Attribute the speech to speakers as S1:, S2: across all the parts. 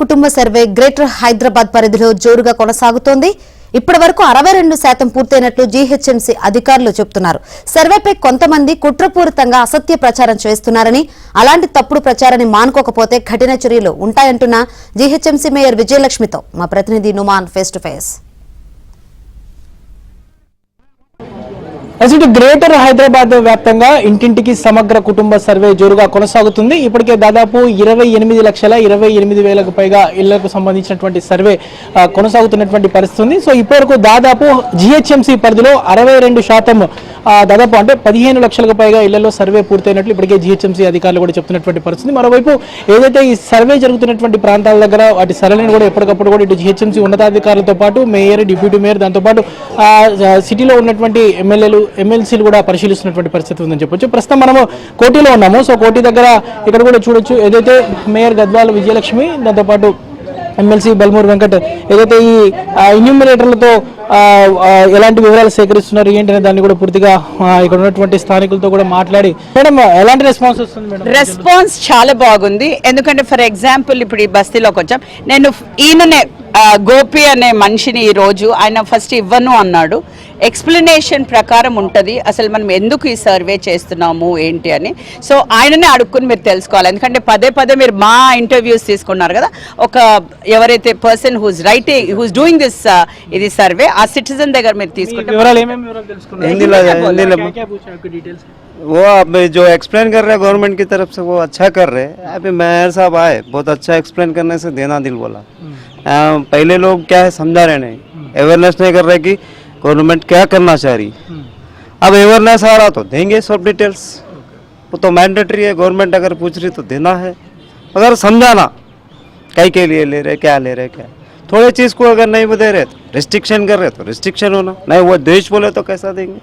S1: కుటుంబ survey greater Hyderabad పరిధిలో జోరుగా కొనసాగుతోంది. ఇప్పటివరకు 62% పూర్తయినట్లు జీహెచ్ఎంసీ అధికారులు చెబుతున్నారు. సర్వేపై కొంతమంది కుట్రపూరితంగా అసత్య ప్రచారం చేస్తున్నారని, అలాంటి తప్పుడు ప్రచారాన్ని మానుకోకపోతే కఠిన చర్యలు ఉంటాయంటున్న జీహెచ్ఎంసీ మేయర్ విజయలక్ష్మితో మా ప్రతినిధి Numan face to face.
S2: Greater Hyderabad వ్యాప్తంగా ఇంటింటికి సమగ్ర కుటుంబ సర్వే జోరుగా కొనసాగుతుంది. ఇప్పటికే దాదాపు 28,28,000 పైగా ఇళ్లకు సంబంధించినటువంటి సర్వే కొనసాగుతున్నటువంటి పరిస్థితి ఉంది. సో ఇప్పటివరకు దాదాపు జిహెచ్ఎంసీ పరిధిలో 62% దాదాపు అంటే 15 లక్షలకు పైగా ఇళ్లలో సర్వే పూర్తయినట్లు ఇప్పటికే జిహెచ్ఎంసీ అధికారులు కూడా చెప్తున్నటువంటి పరిస్థితి. మరోవైపు ఏదైతే ఈ సర్వే జరుగుతున్నటువంటి ప్రాంతాల దగ్గర వాటి సర్వేలను కూడా ఎప్పటికప్పుడు కూడా ఇటు జిహెచ్ఎంసీ ఉన్నతాధికారులతో పాటు మేయర్, డిప్యూటీ మేయర్, దాంతోపాటు సిటీలో ఉన్నటువంటి ఎమ్మెల్సీలు కూడా పరిశీలిస్తున్నటువంటి పరిస్థితి ఉందని చెప్పొచ్చు. ప్రస్తుతం మనము కోటిలో ఉన్నాము. సో కోటి దగ్గర ఇక్కడ కూడా చూడొచ్చు, ఏదైతే మేయర్ గద్వాల విజయలక్ష్మి, దాంతోపాటు ఎమ్మెల్సీ బల్మూరు వెంకట్ ఏదైతే ఈ ఎన్యూమినేటర్లతో ఎలాంటి వివరాలు సేకరిస్తున్నారు ఏంటనే దాన్ని కూడా పూర్తిగా ఇక్కడ ఉన్నటువంటి స్థానికులతో కూడా మాట్లాడి, మేడం ఎలాంటి రెస్పాన్స్ వస్తుంది మేడం?
S3: రెస్పాన్స్ చాలా బాగుంది. ఎందుకంటే ఫర్ ఎగ్జాంపుల్ ఇప్పుడు ఈ బస్తీలోకి వచ్చాం, నేను ఈయననే గోపి అనే మనిషిని ఈ రోజు ఆయన ఫస్ట్ ఇవ్వను అన్నాడు. ఎక్స్ప్లెనేషన్ ప్రకారం ఉంటుంది అసలు మనం ఎందుకు ఈ సర్వే చేస్తున్నాము ఏంటి అని. సో ఆయననే అడుక్కుని మీరు తెలుసుకోవాలి. ఎందుకంటే పదే పదే మీరు మా ఇంటర్వ్యూస్ తీసుకున్నారు కదా, ఒక ఎవరైతే పర్సన్ హూస్ డూయింగ్ దిస్ ఇది సర్వే ఆ సిటిజన్ దగ్గర మీరు తీసుకుంటే
S4: वो अब जो एक्सप्लेन कर रहे हैं गवर्नमेंट की तरफ से वो अच्छा कर रहे हैं. अभी मेयर साहब आए, बहुत अच्छा एक्सप्लेन करने से देना दिल बोला. पहले लोग क्या है समझा रहे नहीं, अवेयरनेस नहीं कर रहे कि गवर्नमेंट क्या करना चाह रही. अब अवेयरनेस आ रहा तो देंगे सब डिटेल्स, वो तो मैंडेटरी है. गवर्नमेंट अगर पूछ रही तो देना है, अगर समझाना कई के लिए ले रहे, क्या ले रहे, क्या थोड़े चीज़ को अगर नहीं दे रहे तो रिस्ट्रिक्शन कर रहे तो रिस्ट्रिक्शन होना, नहीं वो देश बोले तो कैसा देंगे.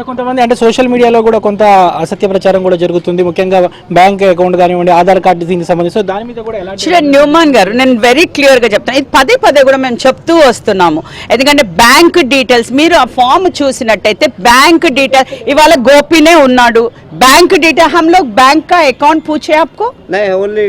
S2: కొంతమంది అంటే సోషల్ మీడియాలో కూడా కొంత అసత్య ప్రచారం కూడా జరుగుతుంది, ముఖ్యంగా బ్యాంక్ అకౌంట్ కానివ్వండి, ఆధార్ కార్డు దీనికి సంబంధించి దాని మీద కూడా
S3: ఎలాంటి న్యూమాన్ గారు నేను వెరీ క్లియర్ గా చెప్తాను, ఇది పదే పదే కూడా మేము చెప్తూ వస్తున్నాము. ఎందుకంటే బ్యాంక్ డీటెయిల్స్ మీరు ఆ ఫామ్ చూసినట్టయితే బ్యాంక్ డీటెయిల్ ఇవాళ గోపినే ఉన్నాడు. बैंक डिटेल हम लोग बैंक का अकाउंट पूछे आपको?
S4: नहीं, ओनली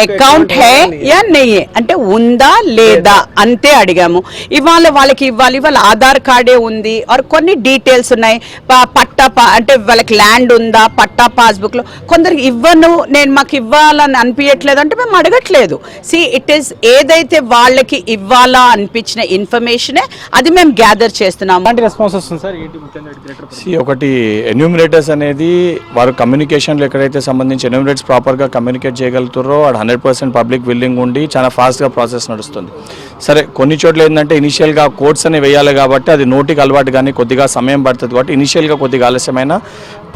S3: అకౌంట్ హే యా నయ్యే అంటే ఉందా లేదా అంతే అడిగాము. ఇవాళ వాళ్ళకి ఇవ్వాలి, వాళ్ళ ఆధార్ కార్డే ఉంది ఆర్ కొన్ని డీటెయిల్స్ ఉన్నాయి, పట్టా అంటే వాళ్ళకి ల్యాండ్ ఉందా, పట్టా పాస్బుక్ లో కొందరికి ఇవ్వను నేను మాకు ఇవ్వాలని అనిపించట్లేదు అంటే మేము అడగట్లేదు. సి ఇట్ ఈస్ ఏదైతే వాళ్ళకి ఇవ్వాలా అనిపించిన ఇన్ఫర్మేషనే అది మేము గ్యాదర్ చేస్తున్నాము.
S5: ఒకటి ఎన్యూమినేటర్స్ అనేది వారు కమ్యూనికేషన్లో ఎక్కడైతే సంబంధించి ఎన్యూమినేటర్స్ ప్రాపర్గా కమ్యూనికేట్ చేయగలుగుతారో 100% పబ్లిక్ విల్లింగ్ ఉండి చాలా ఫాస్ట్గా ప్రాసెస్ నడుస్తుంది. సరే కొన్ని చోట్ల ఏంటంటే ఇనిషియల్గా కోడ్స్ అని వేయాలి కాబట్టి అది నోటికి అలవాటు కానీ కొద్దిగా సమయం పడుతుంది కాబట్టి ఇనిషియల్గా కొద్దిగా ఆలస్యమైన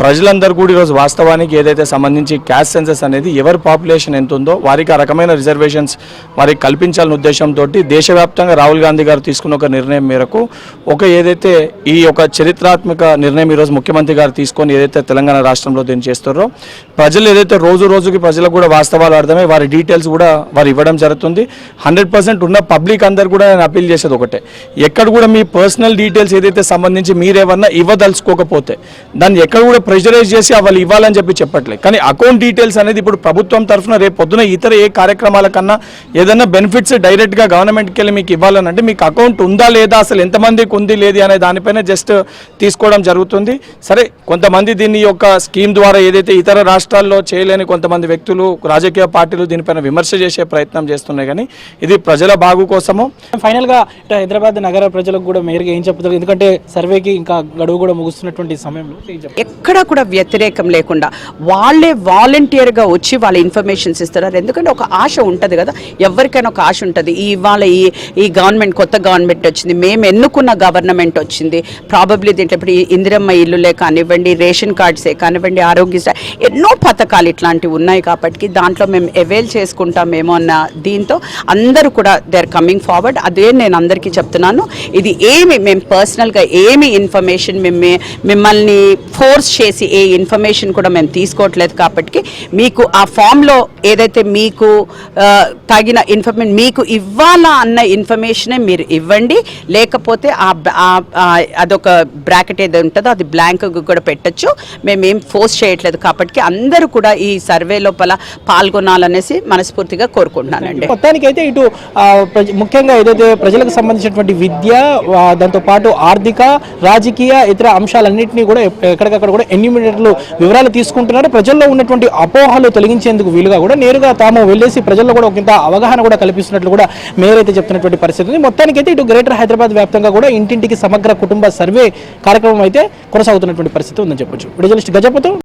S5: ప్రజలందరూ కూడా ఈరోజు వాస్తవానికి ఏదైతే సంబంధించి క్యాస్ట్ సెన్సస్ అనేది ఎవరి పాపులేషన్ ఎంత ఉందో వారికి ఆ రకమైన రిజర్వేషన్స్ వారికి కల్పించాలనే ఉద్దేశంతో దేశవ్యాప్తంగా రాహుల్ గాంధీ గారు తీసుకున్న ఒక నిర్ణయం మేరకు ఏదైతే ఈ ఒక చరిత్రాత్మక నిర్ణయం ఈరోజు ముఖ్యమంత్రి గారు తీసుకొని ఏదైతే తెలంగాణ రాష్ట్రంలో దీన్ని చేస్తారో ప్రజలు ఏదైతే రోజు రోజుకి ప్రజలకు కూడా వాస్తవాలు అర్థమై వారి డీటెయిల్స్ కూడా వారు ఇవ్వడం జరుగుతుంది. 100% ఉన్న పబ్లిక్ అందరు కూడా నేను అప్పీల్ చేసేది ఒకటే, ఎక్కడ కూడా మీ పర్సనల్ డీటెయిల్స్ ఏదైతే సంబంధించి మీరేమన్నా ఇవ్వదలుచుకోకపోతే దాన్ని ఎక్కడ కూడా ప్రెషరైజ్ చేసి వాళ్ళు ఇవ్వాలని చెప్పట్లేదు. కానీ అకౌంట్ డీటెయిల్స్ అనేది ఇప్పుడు ప్రభుత్వం తరఫున రేపు పొద్దున ఇతర ఏ కార్యక్రమాల కన్నా ఏదైనా బెనిఫిట్స్ డైరెక్ట్గా గవర్నమెంట్కి వెళ్ళి మీకు ఇవ్వాలని అంటే మీకు అకౌంట్ ఉందా లేదా, అసలు ఎంతమందికి ఉంది లేదు అనే దానిపైన జస్ట్ తీసుకోవడం జరుగుతుంది. సరే కొంతమంది దీన్ని యొక్క స్కీమ్ ద్వారా ఏదైతే ఇతర రాష్ట్రాల్లో చేయలేని కొంతమంది వ్యక్తులు రాజకీయ పార్టీలు దీనిపైన విమర్శ చేసే ప్రయత్నం చేస్తున్నాయి, కానీ ఇది ప్రజల బాగు కోసము.
S2: ఫైనల్గా హైదరాబాద్ నగర ప్రజలకు కూడా మేయర్గా ఏం చెప్తారు? ఎందుకంటే సర్వేకి ఇంకా గడువు కూడా ముగుస్తున్నటువంటి సమయంలో
S3: ఎక్కడ కూడా వ్యతిరేకం లేకుండా వాళ్ళే వాలంటీర్గా వచ్చి వాళ్ళ ఇన్ఫర్మేషన్స్ ఇస్తున్నారు. ఎందుకంటే ఒక ఆశ ఉంటుంది కదా, ఎవరికైనా ఒక ఆశ ఉంటుంది. ఇవాళ ఈ గవర్నమెంట్ కొత్త గవర్నమెంట్ వచ్చింది, మేము ఎన్నుకున్న గవర్నమెంట్ వచ్చింది, ప్రాబబ్లీ దీంట్లో ఇప్పుడు ఇందిరమ్మ ఇల్లులే కానివ్వండి, రేషన్ కార్డ్సే కానివ్వండి, ఆరోగ్యశ్రీ ఎన్నో పథకాలు ఇట్లాంటివి ఉన్నాయి కాబట్టి దాంట్లో మేము అవైల్ చేసుకుంటామేమో అన్న దీంతో అందరూ కూడా they are coming coming forward. అదే నేను అందరికీ చెప్తున్నాను, ఇది ఏమి మేము పర్సనల్గా ఏమి ఇన్ఫర్మేషన్ మిమ్మల్ని ఫోర్స్ చేసి ఏ ఇన్ఫర్మేషన్ కూడా మేము తీసుకోవట్లేదు. కాబట్టి మీకు ఆ ఫామ్లో ఏదైతే మీకు తగిన ఇన్ఫర్మేషన్ మీకు ఇవ్వాలా అన్న ఇన్ఫర్మేషనే మీరు ఇవ్వండి. లేకపోతే అదొక బ్రాకెట్ ఏదో ఉంటుందో అది బ్లాంక్ కూడా పెట్టచ్చు. మేమేం ఫోర్స్ చేయట్లేదు. కాబట్టి అందరూ కూడా ఈ సర్వే లోపల పాల్గొనాలనేసి మనస్ఫూర్తిగా కోరుకుంటున్నానండి.
S2: మొత్తానికైతే ఇటు ముఖ్యంగా ఏదైతే ప్రజలకు సంబంధించినటువంటి విద్య, దాంతో పాటు ఆర్థిక, రాజకీయ, ఇతర అంశాలన్నింటినీ కూడా ఎక్కడికక్కడ కూడా ఎన్యూమినేటర్లు వివరాలు తీసుకుంటున్నారు. ప్రజల్లో ఉన్నటువంటి అపోహలు తొలగించేందుకు వీలుగా కూడా నేరుగా తాము వెళ్ళేసి ప్రజల్లో కూడా ఒకంత అవగాహన కూడా కల్పిస్తున్నట్లు కూడా మేయర్ అయితే చెప్తున్నటువంటి పరిస్థితి ఉంది. మొత్తానికైతే ఇటు గ్రేటర్ హైదరాబాద్ వ్యాప్తంగా కూడా ఇంటింటికి సమగ్ర కుటుంబ సర్వే కార్యక్రమం అయితే కొనసాగుతున్నటువంటి పరిస్థితి ఉందని చెప్పొచ్చు. జర్నలిస్ట్ గజపతి.